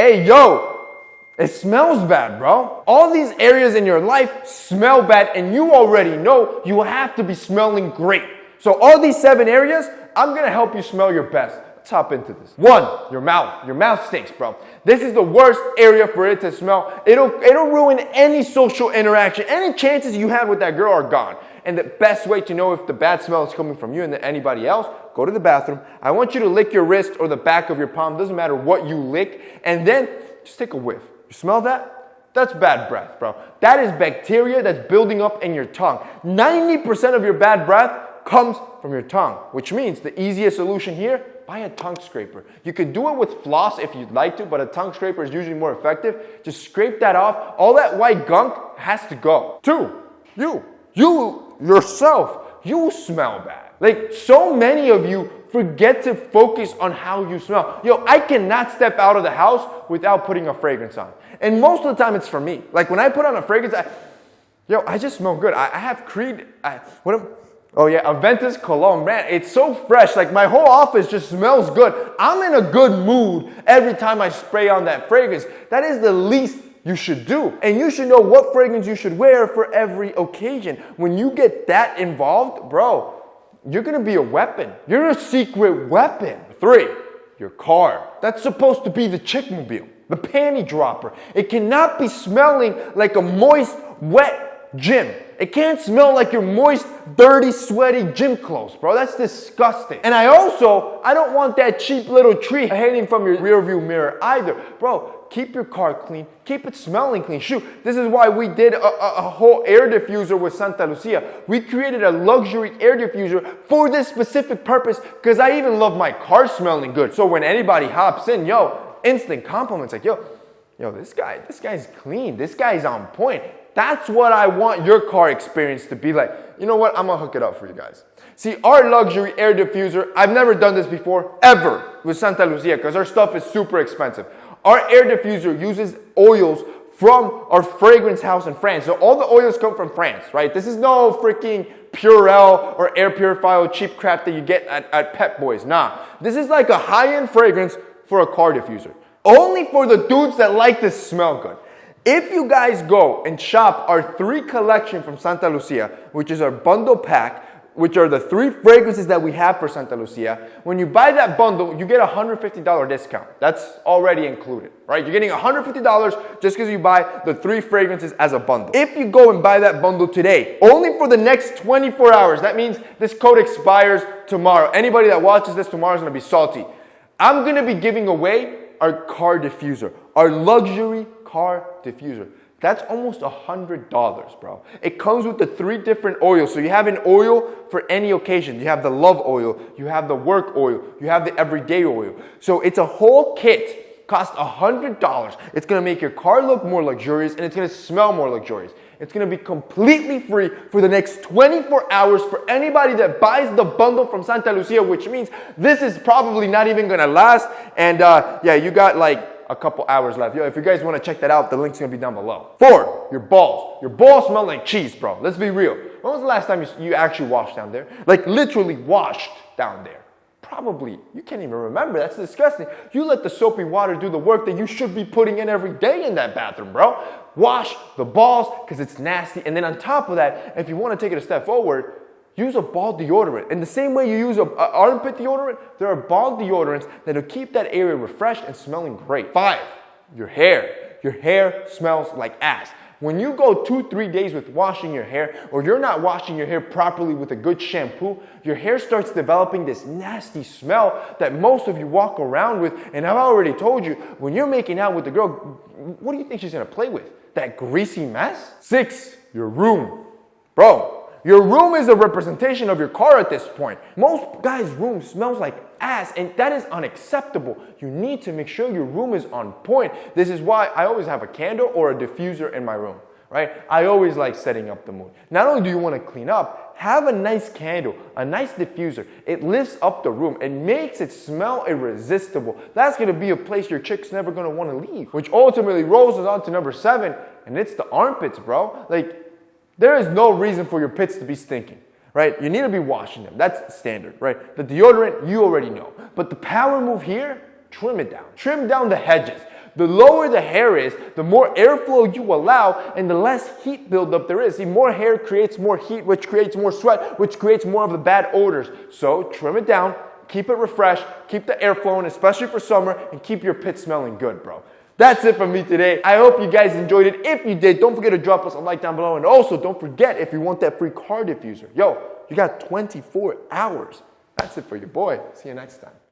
Hey, yo, it smells bad, bro. All these areas in your life smell bad, and you already know you have to be smelling great. So all these 7 areas, I'm gonna help you smell your best. Let's hop into this. 1, your mouth. Your mouth stinks, bro. This is the worst area for it to smell. It'll ruin any social interaction. Any chances you had with that girl are gone. And the best way to know if the bad smell is coming from you and anybody else, go to the bathroom. I want you to lick your wrist or the back of your palm. Doesn't matter what you lick. And then just take a whiff. You smell that? That's bad breath, bro. That is bacteria that's building up in your tongue. 90% of your bad breath comes from your tongue, which means the easiest solution here, buy a tongue scraper. You could do it with floss if you'd like to, but a tongue scraper is usually more effective. Just scrape that off. All that white gunk has to go. 2, you yourself, you smell bad. Like, so many of you forget to focus on how you smell. Yo, I cannot step out of the house without putting a fragrance on. And most of the time it's for me. Like, when I put on a fragrance, I just smell good. I have Creed, Aventus cologne. Man, it's so fresh. Like, my whole office just smells good. I'm in a good mood every time I spray on that fragrance. That is the least you should do. And you should know what fragrance you should wear for every occasion. When you get that involved, bro, you're gonna be a weapon. You're a secret weapon. 3, your car. That's supposed to be the chick-mobile, the panty dropper. It cannot be smelling like a moist, wet gym. It can't smell like your moist, dirty, sweaty gym clothes, bro. That's disgusting. And I don't want that cheap little tree hanging from your rearview mirror either. Bro, keep your car clean. Keep it smelling clean. Shoot, this is why we did a whole air diffuser with Santa Lucia. We created a luxury air diffuser for this specific purpose because I even love my car smelling good. So when anybody hops in, instant compliments like, yo, this guy's clean. This guy's on point. That's what I want your car experience to be like. You know what? I'm going to hook it up for you guys. See, our luxury air diffuser, I've never done this before, ever, with Santa Lucia, because our stuff is super expensive. Our air diffuser uses oils from our fragrance house in France. So all the oils come from France, right? This is no freaking Purell or air purifier cheap crap that you get at Pep Boys. Nah, this is like a high-end fragrance for a car diffuser. Only for the dudes that like to smell good. If you guys go and shop our 3 collection from Santa Lucia, which is our bundle pack, which are the 3 fragrances that we have for Santa Lucia, when you buy that bundle, you get a $150 discount. That's already included, right? You're getting $150 just because you buy the 3 fragrances as a bundle. If you go and buy that bundle today, only for the next 24 hours, that means this code expires tomorrow. Anybody that watches this tomorrow is going to be salty. I'm going to be giving away our car diffuser, our luxury car diffuser. That's almost $100, bro. It comes with the 3 different oils. So you have an oil for any occasion. You have the love oil, you have the work oil, you have the everyday oil. So it's a whole kit, costs $100. It's gonna make your car look more luxurious and it's gonna smell more luxurious. It's gonna be completely free for the next 24 hours for anybody that buys the bundle from Santa Lucia, which means this is probably not even gonna last. And you got like a couple hours left. If you guys want to check that out, the link's gonna be down below. 4, your balls. Your balls smell like cheese, bro. Let's be real. When was the last time you actually washed down there? Like literally washed down there? Probably, you can't even remember. That's disgusting. You let the soapy water do the work that you should be putting in every day in that bathroom, bro. Wash the balls because it's nasty. And then on top of that, if you want to take it a step forward, use a ball deodorant. In the same way you use an armpit deodorant, there are ball deodorants that will keep that area refreshed and smelling great. 5, your hair. Your hair smells like ass. When you go 2-3 days with washing your hair, or you're not washing your hair properly with a good shampoo, your hair starts developing this nasty smell that most of you walk around with. And I've already told you, when you're making out with the girl, what do you think she's gonna play with? That greasy mess? 6, your room. Bro, your room is a representation of your car at this point. Most guys' room smells like ass, and that is unacceptable. You need to make sure your room is on point. This is why I always have a candle or a diffuser in my room, right? I always like setting up the mood. Not only do you want to clean up, have a nice candle, a nice diffuser. It lifts up the room. It makes it smell irresistible. That's going to be a place your chick's never going to want to leave, which ultimately rolls us on to number 7, and it's the armpits, bro. Like, there is no reason for your pits to be stinking, right? You need to be washing them. That's standard, right? The deodorant, you already know. But the power move here, trim it down. Trim down the hedges. The lower the hair is, the more airflow you allow, and the less heat buildup there is. See, more hair creates more heat, which creates more sweat, which creates more of the bad odors. So trim it down, keep it refreshed, keep the air flowing, especially for summer, and keep your pits smelling good, bro. That's it from me today. I hope you guys enjoyed it. If you did, don't forget to drop us a like down below. And also, don't forget, if you want that free car diffuser, yo, you got 24 hours. That's it for your boy. See you next time.